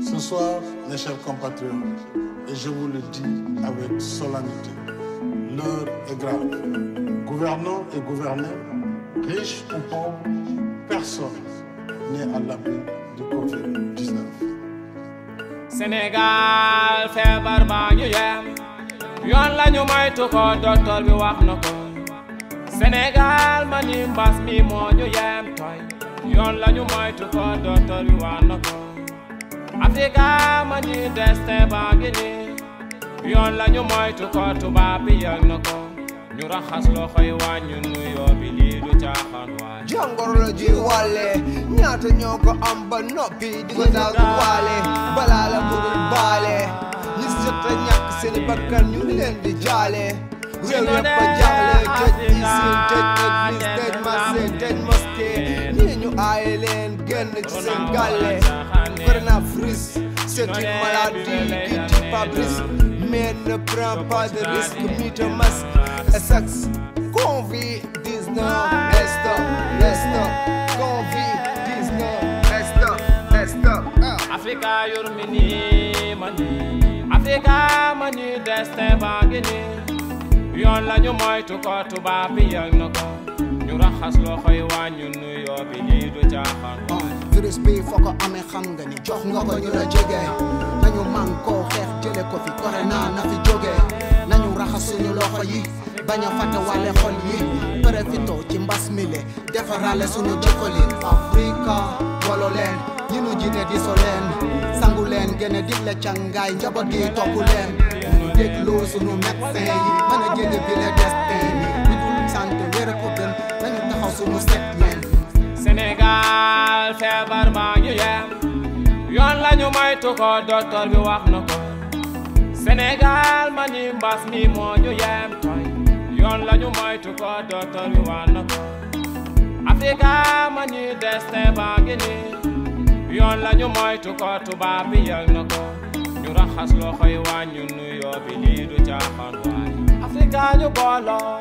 Ce soir, mes chers compatriotes, et je vous le dis avec solennité, l'heure est grave. Gouvernants et gouvernés, riches ou pauvres, personne n'est à l'abri du Covid-19. Sénégal feebar baa ñu yem yoon la ñu moytu ko docteur bi wax na ko Sénégal ma ni mbas mi moo ñu yem toy yoon la ñu moytu ko docteur bi wax na ko Afrika ma ni destin baa ngi ni yoon la ñu moytu ko tubaab bi yëg na ko ñu raxas loxo yi wàññi nuyoo bi lii du caaxaan waay jàngoro la ji wàlle ñaata ñoo ko am ba noppi di ko daagu waale balaa la ko dul baale ñi jot a ñàkk seen bakkan ñu ngi leen di jaale réew yëpp a jaaxle tëj usine tëj église tëj marché tëj mosquée ñii ñu aaye leen génn ci seen gàlle coronavirus c'est une maladie qui tue pas risque mais ne prend pas de risque mythe masque et sexe Covid-19 stop Covid-19 stop Afrika yurmini mani Afrika mani destin baa ngi ni yoon la ñu moytu ko tubaab bi yëg na ko ñu raxas loxo yi wàññi nuyoo bi lii du caaxaan virus bi foo ko amee xam nga ni jox nga ko ñu la jege nañu man koo xeex jële ko fi corona na fi jóge nañu raxas suñu loxo yi bañ a fàtte wàlle xol yi profito ci mbas mi le defarale suñu jikkolin Afrika wolo leen ñi nu jiite diso leen sangu leen gën a digle cangaay njaboot gi topp leen ñu déglu suñu médecin yi mën a jege bi le destin yi ñu dul santé wér ko gën nañu taxaw suñu set leen Sénégal feebar baa ñu yem yoon la ñu moytu ko docteur bi wax na ko Sénégal ma ni mbas mi moo ñu yem toy yoon la ñu moytu ko docteur bi wax na ko Afrika ma ni destin baa ngi ni yoon la ñu moytu ko tubaab bi yëg na ko ñu raxas loxo yi wàññi nuyoo bi lii du caaxaan waay Afrika ñu booloo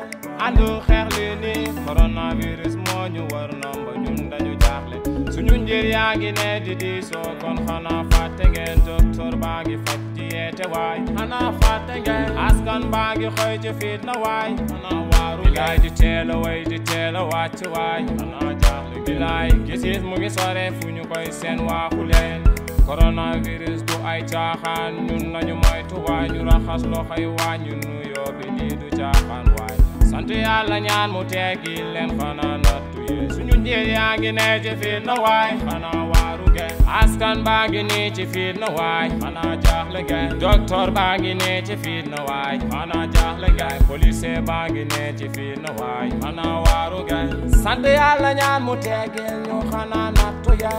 àndu xeex lii ni coronavirus moo ñu war nomba ñun dañu jaaxle suñu njir yaa ngi ne di diisoo kon xanaa fàtte ngeen docteur baa ngi faj di yeete waay xanaa fàtte ngeen askan baa ngi xëy ci fitna waay xanaa waaru gaay di teel a way di teel a wàcc waay xanaa jaaxle bilaay gis mu ngi sore fu ñu koy seen waaxu leen coronavirus du ay caaxaan ñun nañu moytu waay ñu raxas loxo yi wàññi nuyoo bi lii du caaxaan waay sant yàlla ñaan mu teggi leen xanaa nattu yi suñu njir yaa ngi ne ci fitna waay xanaa waaru gen askan baa ngi nii ci fitna waay xanaa jaaxle gen docteur baa ngi ne ci fitna waay xanaa jaaxle gen policier baa ngi ne ci fitna waay xanaa waaru gen sant yàlla ñaan mu teggi ñu xanaa nattu yi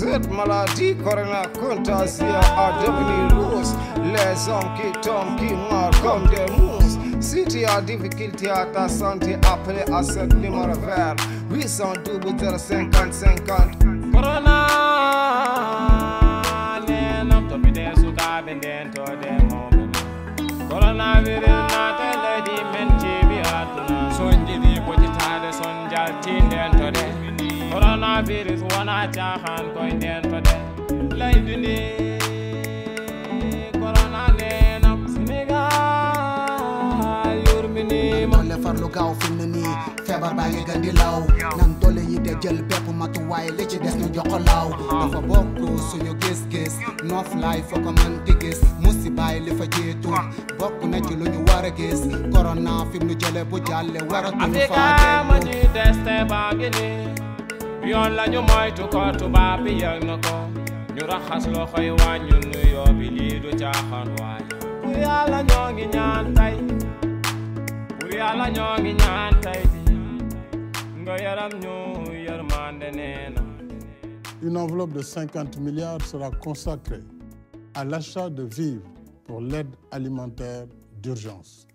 Cette maladie corona contagieuse a devenu rousse. Les hommes qui tombent, qui meurent comme des mousses. Si tu as difficulté à ta santé, appelez à ce numéro vert 800 00 50 50. Corona nenam to bide sukaɓe nden to de mawɓe coronavirus natele di men jeeɓi aduna son jiɗi ɓoƴitade son jalti nden to de coronavirus wona caahan koye nden to de leydi ndi corona nenam Sénégal yurminima doole farlu gaaw fi mu ne nii feebar baa ngi gën di law nan doole yi de jël bépp matuwaay li ci des ñu jox ko laaw dafa bokk suñu gis-gis noflaay foo ko mën di gis musibaay li fa jiitu bokk na ci lu ñu war a gis corona fi mu nu jële bu jàlle waratuñu Afrika ma ni destin baa ngi ni yoon la ñu moytu ko tubaab bi yëg na ko ñu raxas loxo yi wàññi nuyoo bi lii du caaxaan waay pour yàlla ñoo ngi ñaan tey pour yàlla ñoo ngi ñaan tey nga yaram ñu yërmande nee na. Une enveloppe de 50 milliards sera consacrée à l'achat de vivres pour l'aide alimentaire d'urgence.